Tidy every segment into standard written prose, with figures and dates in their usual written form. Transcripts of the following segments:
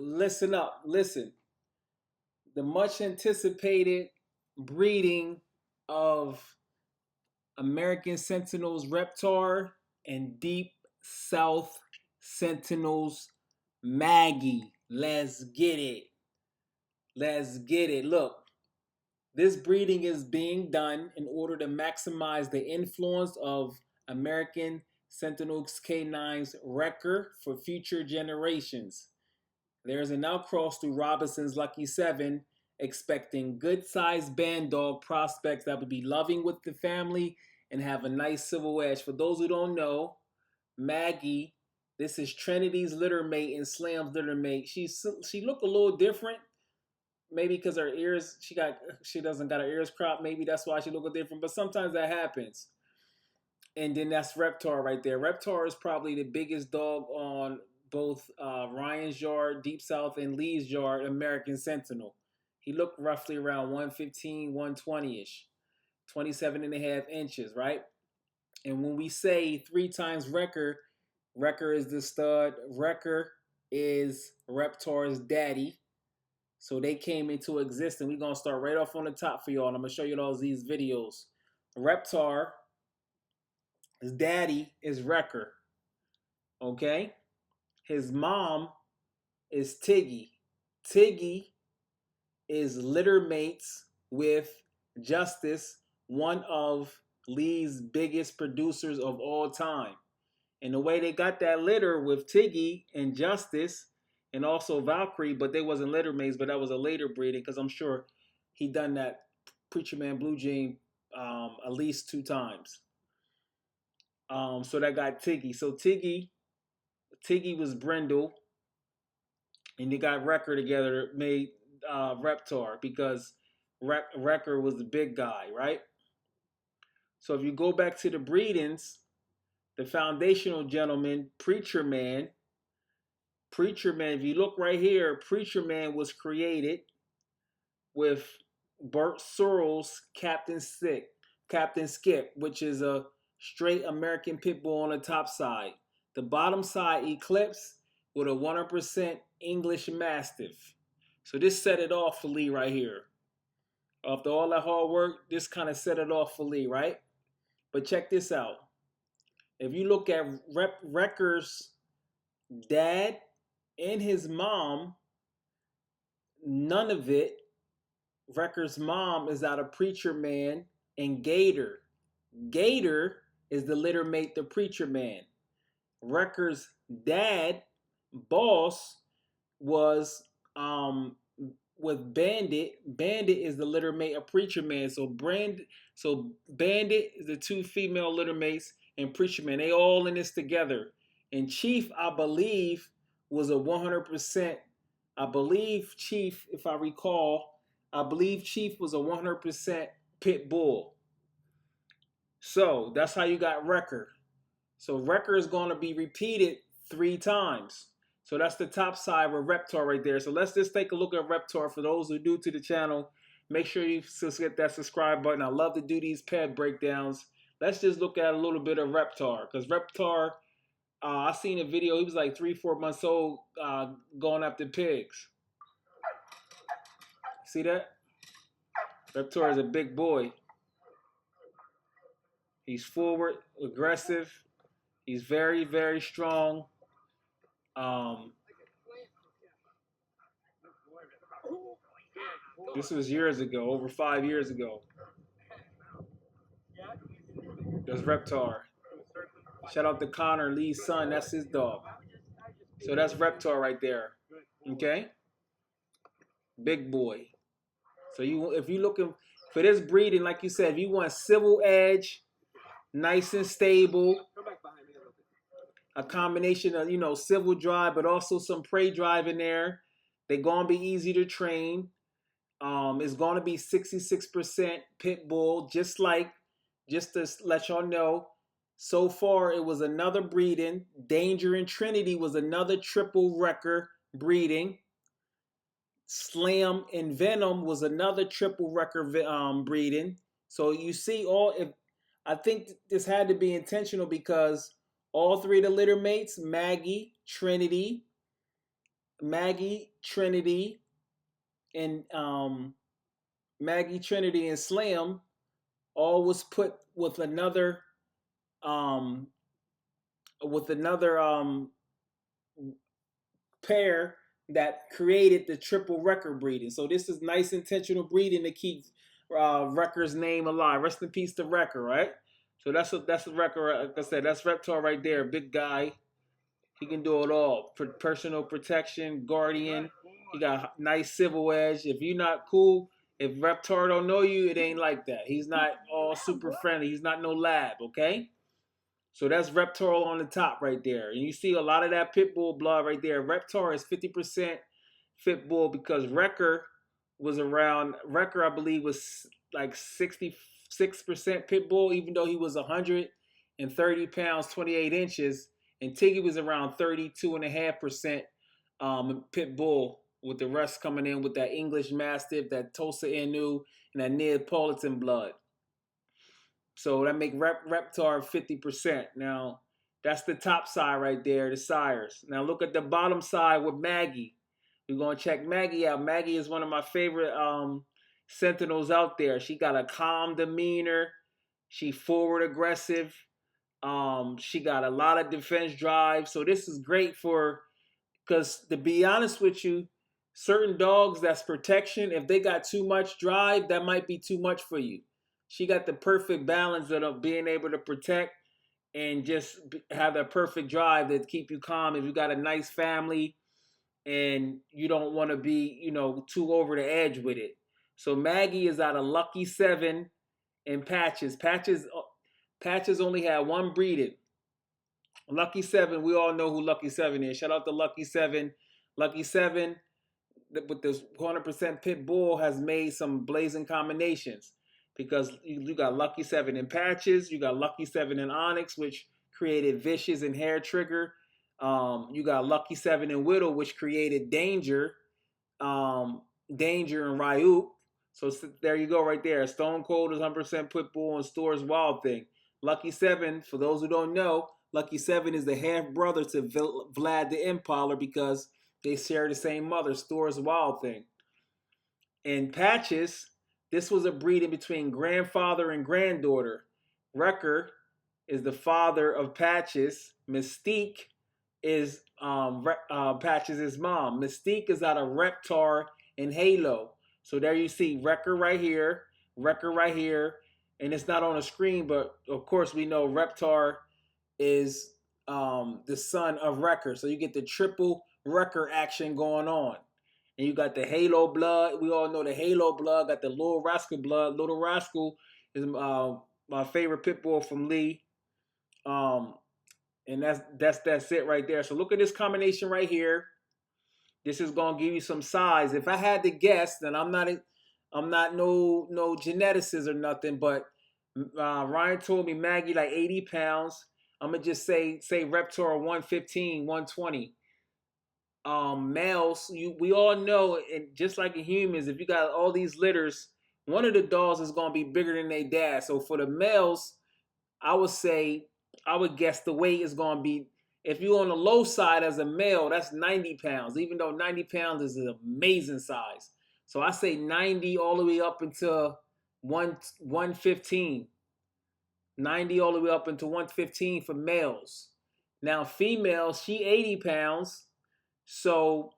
listen up, listen. The much anticipated breeding of American Sentinels Reptar and Deep South Sentinels Maggie. Let's get it. Let's get it. Look, this breeding is being done in order to maximize the influence of American Sentinels K9's Wrecker for future generations. There is an outcross through Robinson's Lucky 7, expecting good-sized band dog prospects that would be loving with the family and have a nice civil edge. For those who don't know, Maggie, this is Trinity's litter mate and Slam's litter mate. She look a little different, maybe because her ears, she doesn't got her ears cropped. Maybe that's why she look different. But sometimes that happens. And then that's Reptar right there. Reptar is probably the biggest dog on both Ryan's yard, Deep South, and Lee's yard, American Sentinel. He looked roughly around 115, 120-ish, 27 and a half inches, right? And when we say 3 times Wrecker, Wrecker is the stud. Wrecker is Reptar's daddy. So they came into existence. We're going to start right off on the top for y'all. And I'm going to show you all these videos. Reptar, his daddy is Wrecker. Okay? His mom is Tiggy. Tiggy is litter mates with Justice, one of Lee's biggest producers of all time. And the way they got that litter with Tiggy and Justice and also Valkyrie, but they wasn't litter mates, but that was a later breeding because I'm sure he done that Preacher Man Blue Jean at least 2 times. So that got Tiggy. So Tiggy was Brindle, and they got Wrecker together, made Reptar because Wrecker was the big guy, right? So if you go back to the breedings, the foundational gentleman, Preacher Man, if you look right here, Preacher Man was created with Bert Searles' Captain Skip, which is a straight American pit bull on the top side. The bottom side, Eclipse, with a 100% English Mastiff. So this set it off for Lee right here. After all that hard work, this kind of set it off for Lee, right? But check this out. If you look at Wrecker's dad and his mom, none of it. Wrecker's mom is out of Preacher Man and Gator. Gator is the litter mate to Preacher Man. Wrecker's dad, Boss, was with Bandit. Bandit is the litter mate of Preacher Man. So Bandit is the 2 female litter mates and Preacher Man. They all in this together. And Chief, I believe, was a 100%. I believe Chief, if I recall, Chief was a 100% pit bull. So that's how you got Wrecker. So Wrecker is going to be repeated 3 times. So that's the top side with Reptar right there. So let's just take a look at Reptar. For those who are new to the channel, make sure you hit that subscribe button. I love to do these pet breakdowns. Let's just look at a little bit of Reptar. Because Reptar, I seen a video. He was like 3-4 months old going after pigs. See that? Reptar is a big boy. He's forward, aggressive. He's very, very strong. This was years ago, over 5 years ago. There's Reptar. Shout out to Connor, Lee's son. That's his dog. So that's Reptar right there. Okay? Big boy. So if you're looking for this breeding, like you said, if you want civil edge, nice and stable, a combination of, civil drive, but also some prey drive in there. They're going to be easy to train. It's going to be 66% pit bull, just to let y'all know. So far, it was another breeding. Danger and Trinity was another triple Wrecker breeding. Slam and Venom was another triple Wrecker breeding. So you see I think this had to be intentional because all 3 of the litter mates, Maggie, Trinity, Maggie, Trinity, and Maggie, Trinity, and Slam all was put um, with another pair that created the triple record breeding. So this is nice intentional breeding to keep Wrecker's name alive. Rest in peace to Wrecker, right? So that's a Wrecker. Like I said, that's Reptar right there. Big guy. He can do it all. Personal protection, guardian. He got nice civil edge. If you're not cool, if Reptar don't know you, it ain't like that. He's not all super friendly. He's not no lab, okay? So that's Reptar on the top right there. And you see a lot of that pit bull blood right there. Reptar is 50% pit bull because Wrecker, I believe, was like 66% pit bull, even though he was 130 pounds, 28 inches. And Tiggy was around 32.5% pit bull, with the rest coming in with that English Mastiff, that Tosa Inu, and that Neapolitan blood. So that make Reptar 50%. Now, that's the top side right there, the sires. Now look at the bottom side with Maggie. We're going to check Maggie out. Maggie is one of my favorite Sentinels out there. She got a calm demeanor. She forward aggressive. She got a lot of defense drive. So this is great for, because to be honest with you, certain dogs that's protection, if they got too much drive, that might be too much for you. She got the perfect balance of being able to protect and just have that perfect drive that keep you calm. If you got a nice family and you don't want to be, too over the edge with it. So Maggie is out of Lucky 7 and Patches. Patches only had one breeding. Lucky 7, we all know who Lucky 7 is. Shout out to Lucky 7. Lucky 7, with this 100% pit bull, has made some blazing combinations, because you got Lucky 7 in Patches, you got Lucky 7 in Onyx, which created Vicious and Hair Trigger. You got Lucky 7 in Whittle, which created Danger, Danger and Ryuk. So there you go right there. Stone Cold is 100% pit bull and Stores Wild Thing. Lucky 7, for those who don't know, Lucky 7 is the half brother to Vlad the Impaler, because they share the same mother, Stores Wild Thing. In Patches, this was a breeding between grandfather and granddaughter. Wrecker is the father of Patches. Mystique is Patches' mom. Mystique is out of Reptar and Halo. So there you see Wrecker right here, and it's not on the screen, but of course we know Reptar is the son of Wrecker. So you get the triple Wrecker action going on. And you got the Halo blood. We all know the Halo blood. Got the Little Rascal blood. Little Rascal is my favorite pit bull from Lee. And that's it right there. So look at this combination right here. This is gonna give you some size. If I had to guess, then I'm not no geneticist or nothing, but Ryan told me Maggie like 80 pounds. I'm gonna just say Reptar 115, 120. Males, we all know, and just like in humans, if you got all these litters, one of the dogs is gonna be bigger than their dad. So for the males, I would guess the weight is gonna be, if you're on the low side as a male, that's 90 pounds. Even though 90 pounds is an amazing size, so I say 90 all the way up into 115. 90 all the way up into 115 for males. Now females, she 80 pounds. So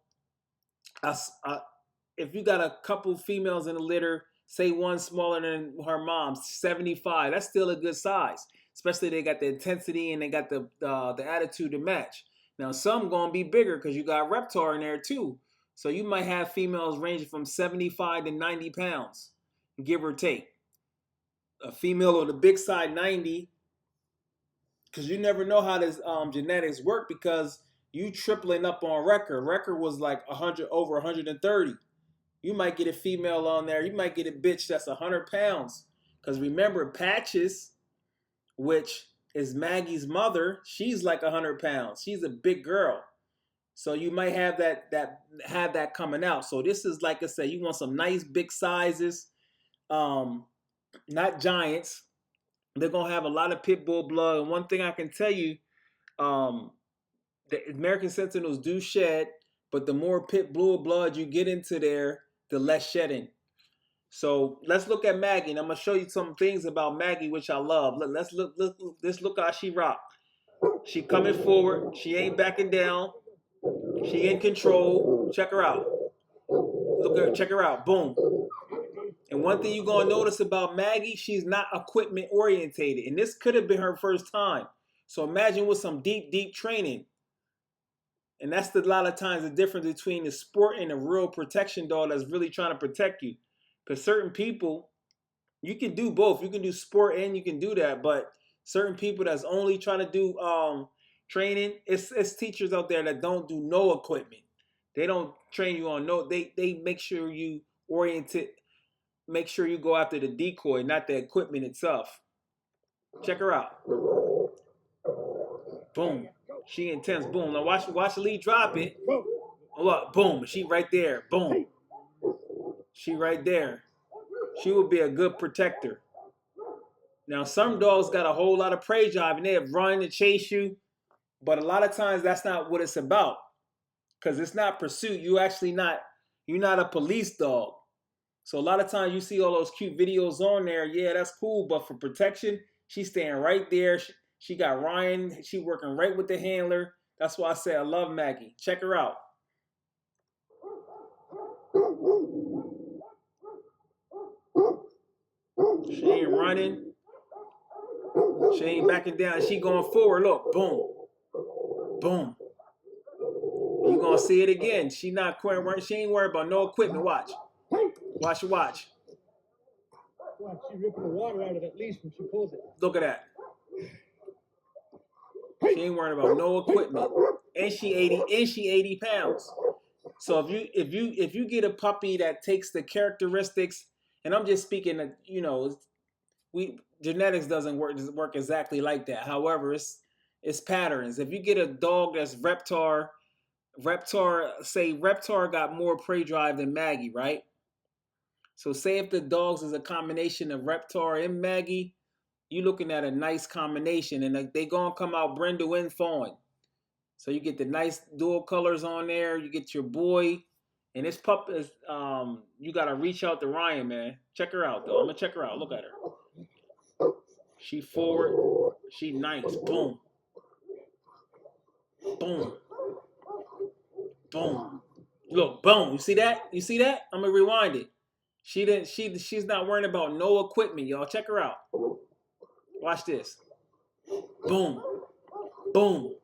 if you got a couple females in the litter, say one smaller than her mom, 75, that's still a good size. Especially they got the intensity and they got the attitude to match. Now some gonna be bigger because you got Reptar in there too. So you might have females ranging from 75 to 90 pounds, give or take. A female on the big side, 90, because you never know how this genetics work, because you tripling up on Wrecker. Wrecker was like 100, over 130. You might get a female on there. You might get a bitch that's 100 pounds. Because remember, Patches, which is Maggie's mother, she's like 100 pounds. She's a big girl. So you might have that coming out. So this is, like I said, you want some nice big sizes, not giants. They're gonna have a lot of pit bull blood. And one thing I can tell you, the American Sentinels do shed. but the more pit bull blood you get into there, the less shedding. So let's look at Maggie, and I'm gonna show you some things about Maggie which I love. Let's look how she rock. She coming forward. She ain't backing down. She in control. Check her out. Look at her. Check her out. Boom. And one thing you're gonna notice about Maggie, she's not equipment orientated, and this could have been her first time. So imagine with some deep training. And that's a lot of times the difference between the sport and a real protection dog that's really trying to protect you. Because certain people, you can do both. You can do sport and you can do that. But certain people that's only trying to do training, it's teachers out there that don't do no equipment. They don't train you on no. They make sure you oriented. Make sure you go after the decoy, not the equipment itself. Check her out. Boom. She intense. Boom. Now watch the lead drop it. Look, boom. She right there. Boom. She right there. She would be a good protector. Now, some dogs got a whole lot of prey drive and they have run and chase you. But a lot of times that's not what it's about. Because it's not pursuit. You're not a police dog. So a lot of times you see all those cute videos on there. Yeah, that's cool. But for protection, she's staying right there. She got Ryan. She working right with the handler. That's why I say I love Maggie. Check her out. She ain't running. She ain't backing down. She going forward. Look, boom. Boom. You gonna see it again. She not quite. She ain't worried about no equipment. Watch. Watch. Watch, she ripping the water out of that leash when she pulls it. Look at that. She ain't worried about no equipment. And she 80 pounds. So if you get a puppy that takes the characteristics, and I'm just speaking of, genetics doesn't work exactly like that. However, it's patterns. If you get a dog that's Reptar got more prey drive than Maggie, right? So say if the dogs is a combination of Reptar and Maggie, you're looking at a nice combination, and they gonna come out brindle and fawn. So you get the nice dual colors on there. You get your boy, and this pup is you gotta reach out to Ryan, man. Check her out though. I'm gonna check her out. Look at her. She forward. She nice. Boom. Boom. Boom. Look, boom. You see that? You see that? I'm gonna rewind it. She's not worrying about no equipment, y'all. Check her out. Watch this. Boom. Boom.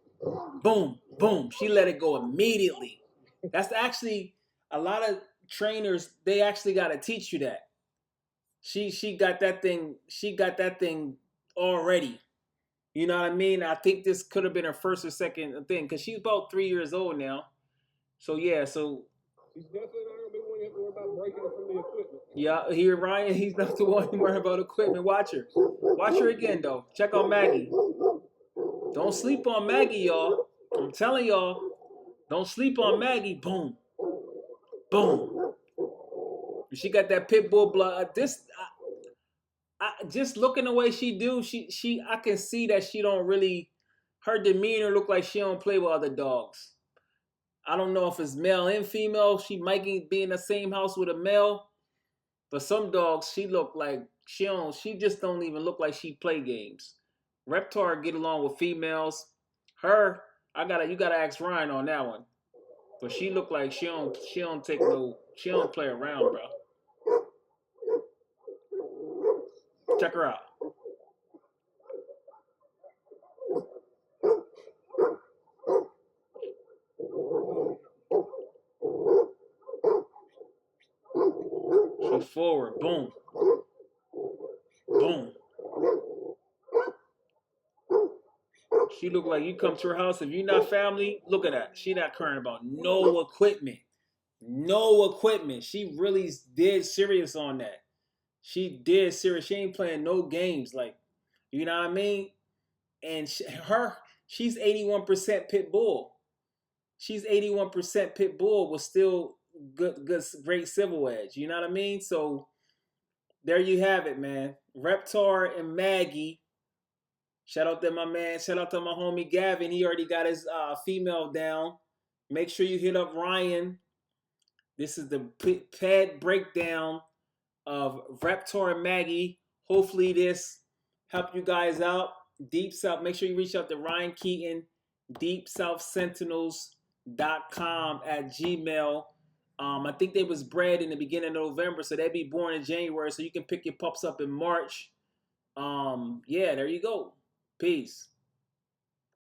Boom. Boom. She let it go immediately. That's actually a lot of trainers, they actually gotta teach you that. She got that thing already. You know what I mean? I think this could have been her first or second thing, because she's about 3 years old now. So yeah, so he's definitely not gonna be one you have to worry about breaking it from the equipment. Yeah, here Ryan, he's not the one worrying about equipment. Watch her. Watch her again though. Check on Maggie. Don't sleep on Maggie, y'all. I'm telling y'all, don't sleep on Maggie. Boom. Boom. She got that pit bull blood. Just looking the way she do, I can see that she don't really, her demeanor look like she don't play with other dogs. I don't know if it's male and female. She might be in the same house with a male, but some dogs, she look like she just don't even look like she play games. Reptar get along with females. Her, you gotta ask Ryan on that one. But she look like she don't play around, bro. Check her out. She's forward. Boom. Boom. She look like you come to her house. If you're not family, look at that. She not caring about no equipment. No equipment. She really dead serious on that. She dead serious. She ain't playing no games. Like, you know what I mean? And she's 81% pit bull. She's 81% pit bull with still great civil edge. You know what I mean? So there you have it, man. Reptar and Maggie. Shout out to my man. Shout out to my homie Gavin. He already got his female down. Make sure you hit up Ryan. This is the pet breakdown of Reptar Maggie. Hopefully this helped you guys out. Deep South. Make sure you reach out to Ryan Keeton, deepsouthsentinels.com at Gmail. I think they was bred in the beginning of November, so they'd be born in January, so you can pick your pups up in March. Yeah, there you go. Peace.